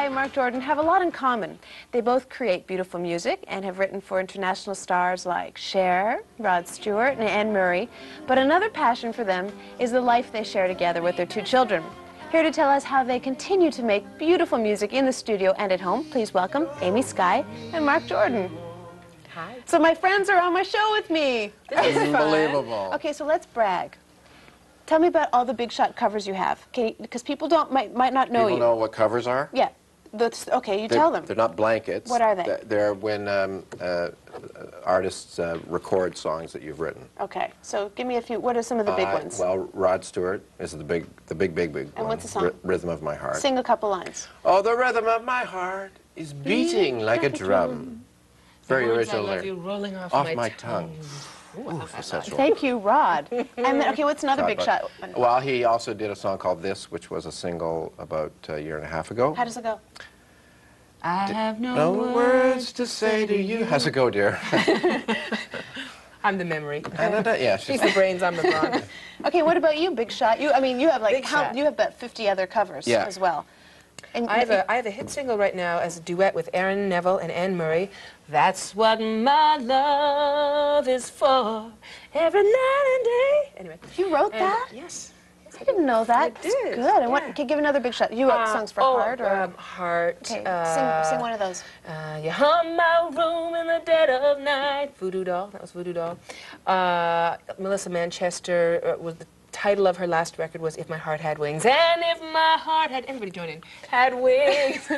Sky and Marc Jordan have a lot in common. They both create beautiful music and have written for international stars like Cher, Rod Stewart, and Anne Murray. But another passion for them is the life they share together with their 2 children. Here to tell us how they continue to make beautiful music in the studio and at home, please welcome Amy Sky and Marc Jordan. Hi. So my friends are on my show with me. This is Unbelievable. Okay, so let's brag. Tell me about all the big shot covers you have, because people might not know you. People know what covers are? Yeah. Okay, you tell them. They're not blankets. What are they? They're when artists record songs that you've written. Okay, so give me a few. What are some of the big ones? Well, Rod Stewart is the big one. And what's the song? Rhythm of My Heart. Sing a couple lines. Oh, the rhythm of my heart is beating like a drum. Very original lyric. Rolling off my tongue. Ooh, Thank you, Rod. And then, okay, what's another big shot? Well, he also did a song called This, which was a single about a year and a half ago. How does it go? I have No words to say to you. How's it go, dear? I'm the memory. Yeah, She's the brains, I'm the brawn. Okay, what about you, big shot? You have like Big shot. you have about 50 other covers as well. And I have a hit single right now as a duet with Aaron Neville and Anne Murray. That's what my love is for, every night and day. Anyway. You wrote that? Yes. I didn't know that. I That's did, good. And yeah. okay, give another big shot. You wrote songs for Heart or Heart. Okay, sing one of those. You hum my room in the dead of night. Voodoo Doll. That was Voodoo Doll. Melissa Manchester was the title of her last record was If My Heart Had Wings. And if my heart had, everybody join in, had wings.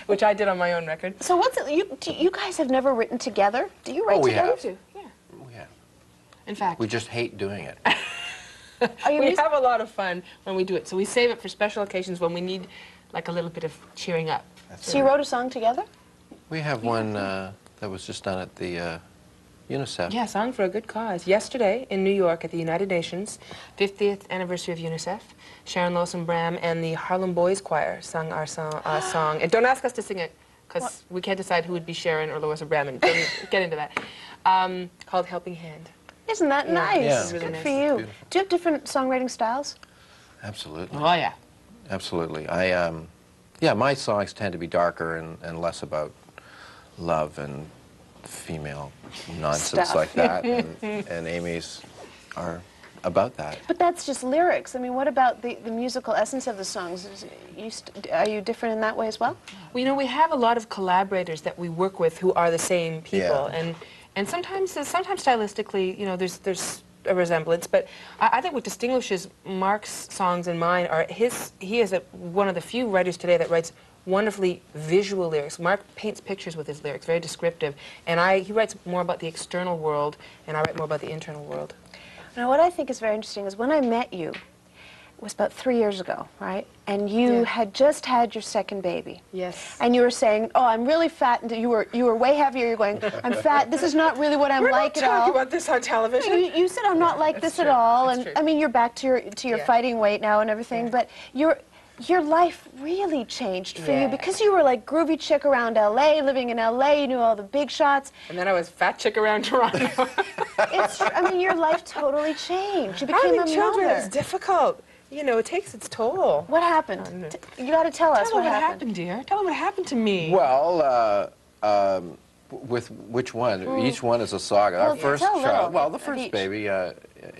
Which I did on my own record. So what's it, you guys have never written together? Do you write we together? have. Yeah. We have. In fact, We just hate doing it. we have a lot of fun when we do it. So we save it for special occasions when we need like a little bit of cheering up. So you wrote a song together? We have one that was just done at the UNICEF. Yeah, Song for a Good Cause. Yesterday in New York at the United Nations, 50th anniversary of UNICEF, Sharon Lawson Bram and the Harlem Boys Choir sung our song. And don't ask us to sing it, because we can't decide who would be Sharon or Lois or Bram, and don't get into that. Called Helping Hand. Isn't that nice? Yeah. It's really Good nice. for you. Beautiful. Do you have different songwriting styles? Absolutely. Oh, yeah. Absolutely. Yeah, my songs tend to be darker and less about love and female nonsense Stuff. like that, and Amy's are about that. But that's just lyrics. I mean, what about the musical essence of the songs? Are you different in that way as well? Well, you know, we have a lot of collaborators that we work with who are the same people, Yeah. and sometimes stylistically, you know, there's a resemblance. But I think what distinguishes Mark's songs and mine are he is one of the few writers today that writes wonderfully visual lyrics. Mark paints pictures with his lyrics, very descriptive, and he writes more about the external world, and I write more about the internal world. Now, what I think is very interesting is when I met you, it was about 3 years ago, right? And you had just had your second baby. Yes. And you were saying, "Oh, I'm really fat," and you were way heavier. You're going, "I'm fat. This is not really what I'm like at all." We're not talking about this on television. You said, "I'm not like this at all," That's and true. I mean, you're back to your fighting weight now and everything, but your life really changed for you because you were like groovy chick around LA, living in LA, you knew all the big shots. And then I was fat chick around Toronto. I mean, your life totally changed. You became Having a children mother. is difficult. You know, it takes its toll. What happened? You got to tell us Tell what them what happened. happened, dear. Tell them what happened to me. Well, with which one? Each one is a saga. Well, Our first tell a little child, well, the of first each. baby,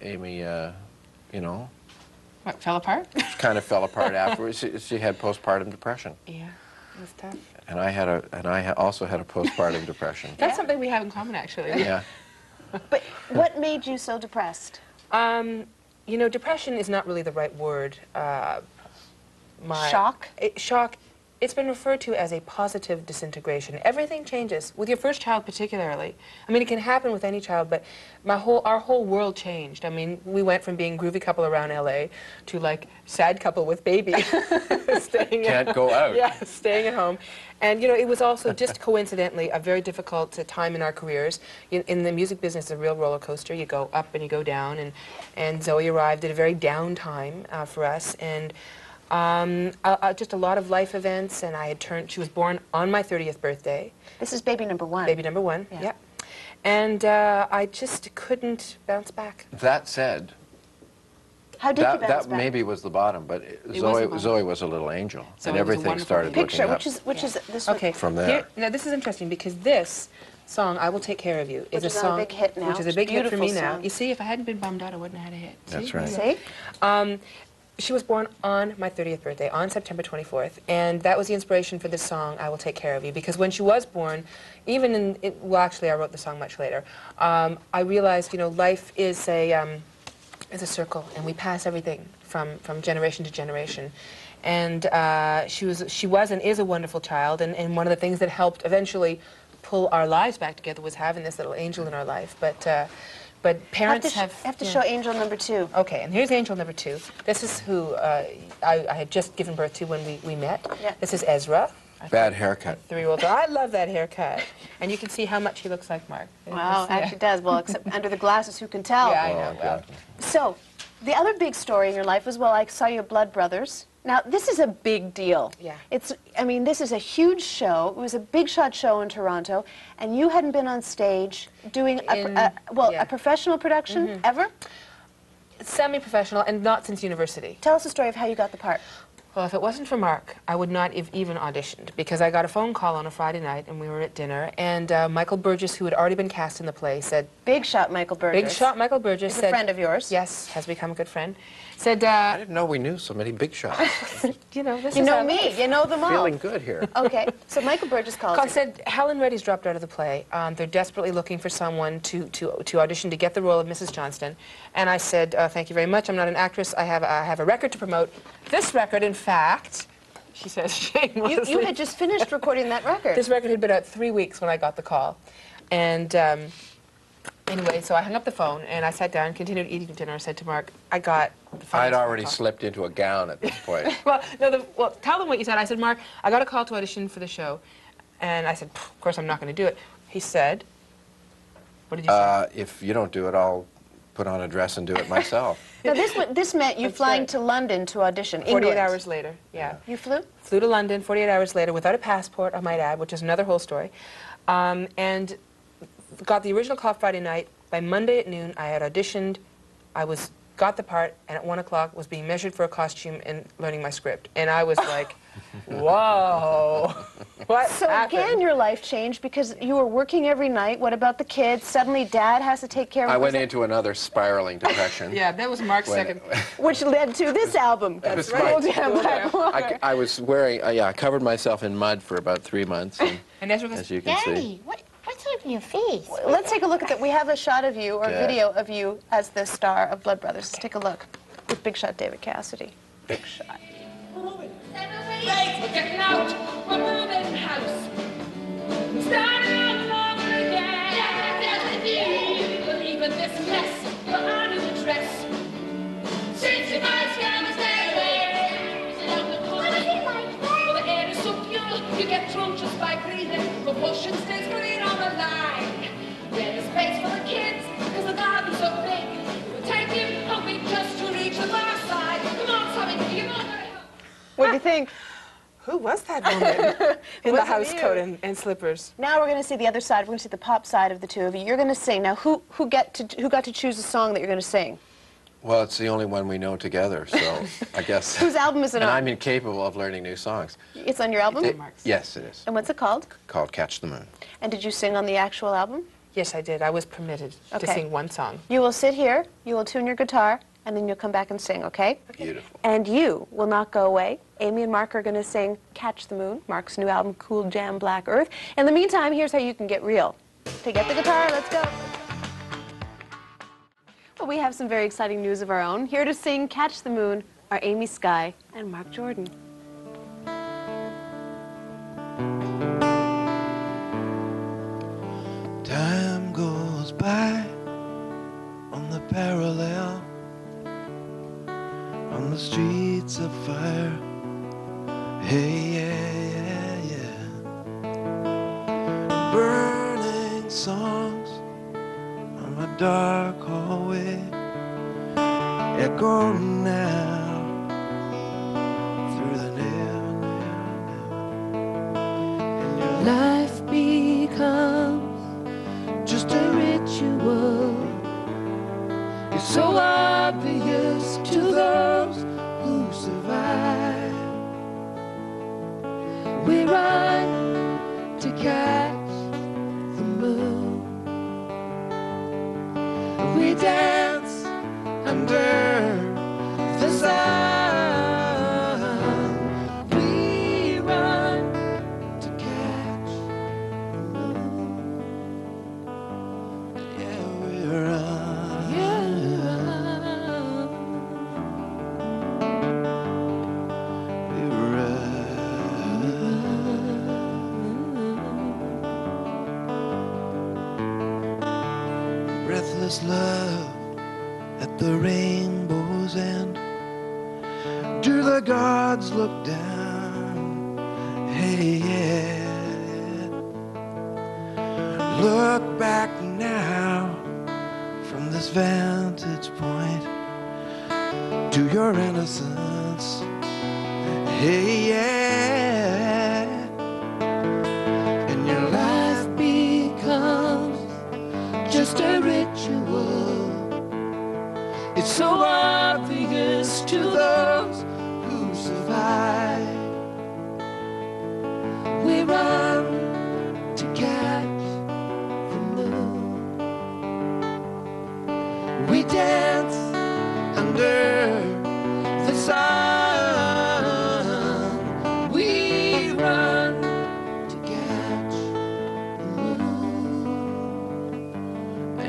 Amy, you know, What, fell apart? kind of fell apart afterwards. She had postpartum depression, Yeah, it was tough. and I also had a postpartum depression. That's something we have in common, actually. Yeah. But what made you so depressed? You know, depression is not really the right word. Shock? Shock. It's been referred to as a positive disintegration. Everything changes. With your first child particularly. I mean, it can happen with any child, but our whole world changed. I mean, we went from being groovy couple around LA to like sad couple with baby. Can't go out. Yeah, staying at home. And, you know, it was also just coincidentally a very difficult time in our careers. In the music business, it's a real roller coaster. You go up and you go down. And Zoe arrived at a very down time for us. And just a lot of life events, and she was born on my 30th birthday. This is baby number one. Baby number one, Yeah. yeah. And I just couldn't bounce back. That said, How did you bounce That back? maybe was the bottom, but was the bottom. Zoe was a little angel, Zoe and was a everything wonderful started angel. Picture, looking up. which is this Okay. one. From there. Here, now this is interesting because this song, "I Will Take Care of You," Which is a is on a song big hit now. which is a It's a big hit for me beautiful now. song. You see, if I hadn't been bummed out, I wouldn't have had a hit. That's right. See? She was born on my 30th birthday, on September 24th, and that was the inspiration for this song, "I Will Take Care of You," because when she was born, even well, actually, I wrote the song much later, I realized, you know, life is a circle, and we pass everything from generation to generation. And she was and is a wonderful child, and one of the things that helped eventually pull our lives back together was having this little angel in our life. But parents I have to show angel number 2. Okay, and here's angel number 2. This is who I had just given birth to when we met. Yeah. This is Ezra. Bad haircut. 3-year-old. I love that haircut. And you can see how much he looks like Mark. Wow, actually does. Well, except under the glasses, who can tell? Yeah, I know. Oh, Well, So, the other big story in your life was, well, I saw your blood brothers. Now, this is a big deal. Yeah. I mean, this is a huge show. It was a big shot show in Toronto, and you hadn't been on stage doing a professional production ever? semi-professional and not since university. Tell us the story of how you got the part. Well, if it wasn't for Mark, I would not have even auditioned, because I got a phone call on a Friday night, and we were at dinner, and Michael Burgess, who had already been cast in the play, said... Big shot Michael Burgess. Big shot Michael Burgess He's said... a friend of yours. Yes, has become a good friend. Said, I didn't know we knew so many big shots. you know, this You is know how me. life. You know them all. Feeling good here. Okay, so Michael Burgess calls Call you. said, Helen Reddy's dropped out of the play. They're desperately looking for someone to audition to get the role of Mrs. Johnston. And I said, thank you very much. I'm not an actress. I have a record to promote. This record, in fact, she says shamelessly. You had just finished recording that record. This record had been out 3 weeks when I got the call. And anyway, so I hung up the phone, and I sat down and continued eating dinner. I said to Mark, I got the I'd funniest already phone call. slipped into a gown at this point. Well, no, well, tell them what you said. I said, Mark, I got a call to audition for the show. And I said, of course, I'm not going to do it. He said, what did you say? If you don't do it, I'll put on a dress and do it myself. Now, this meant you That's flying right. to London to audition. 48 England. hours later, yeah. You flew? Flew to London 48 hours later without a passport, I might add, which is another whole story. And got the original call Friday night. By Monday at noon, I had auditioned. Got the part, and at 1 o'clock was being measured for a costume and learning my script. And I was like, whoa, what So happened? again, your life changed because you were working every night. What about the kids? Suddenly, Dad has to take care of. I went into another spiraling depression. Yeah, that was Mark's When- second. Which led to this album. That's Cool right. Jam Black Water. I was wearing, I covered myself in mud for about 3 months, and And Ezra goes, as you can see. Daddy, what's on your face? Let's take a look at that. We have a shot of you, or Okay. video of you, as the star of Blood Brothers. Let's take a look. With Big Shot David Cassidy. Big shot. Right, we're getting out. We're moving house. Starting all over again. But even this mess, put on a new dress. Since you might scam us well, the air is so pure, you get drunk just by breathing. Propulsion stays green on the line. There's space for the kids, because the garden's so big. We'll take you hoping just to reach the far side. Come on, Tommy, you know that. What do you think? who was that woman in the Wasn't house you. coat and slippers? Now we're going to see the other side. We're going to see the pop side of the two of you. You're going to sing. Now, who got to choose the song that you're going to sing? Well, it's the only one we know together, so I guess. Whose album is it and on? I'm incapable of learning new songs. It's on your album? Yes, it is. And what's it called? Called Catch the Moon. And did you sing on the actual album? Yes, I did. I was permitted to Okay. sing one song. You will sit here, you will tune your guitar, and then you'll come back and sing, okay? Beautiful. And you will not go away. Amy and Mark are going to sing Catch the Moon, Mark's new album, Cool Jam Black Earth. In the meantime, here's how you can get real. To get the guitar, let's go. Well, we have some very exciting news of our own. Here to sing Catch the Moon are Amy, Sky and Marc Jordan. Time goes by on the parallel, on the streets of fire. Hey, yeah, yeah, yeah. Burning songs on my dark hallway, echo now through the never, and your life becomes just a ritual. It's so obvious to the under the sun. We run to catch the moon. Yeah, we run. Yeah, we run. Breathless love at the rainbow's end. Do the gods look down? Hey, yeah. Look back now from this vantage point to your innocence. Hey, yeah. And your life becomes just a ritual. It's so obvious to those who survive. We run to catch the moon. We dance under the sun. We run to catch the moon.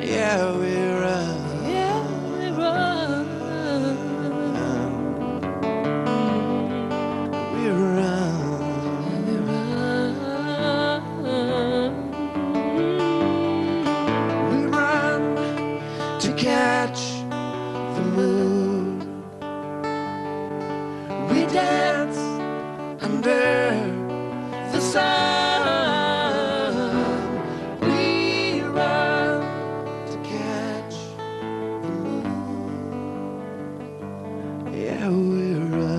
Yeah, we run. Catch the moon. We dance under the sun. We run to catch the moon. Yeah, we run.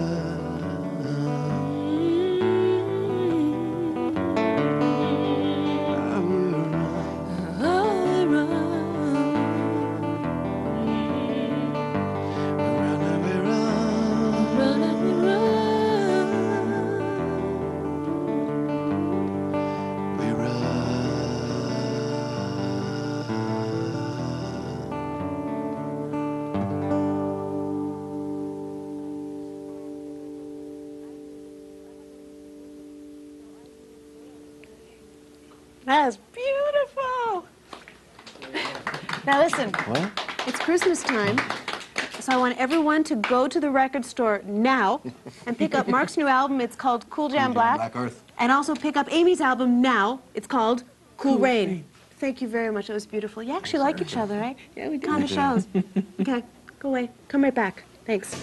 That is beautiful. Now listen, What? it's Christmas time, so I want everyone to go to the record store now and pick up Marc's new album. It's called Cool Jam Black. Black Earth. And also pick up Amy's album now. It's called Cool Rain. Thank you very much. That was beautiful. You actually like each other, right? Yeah, we do. Kind of shows. Okay, go away. Come right back. Thanks.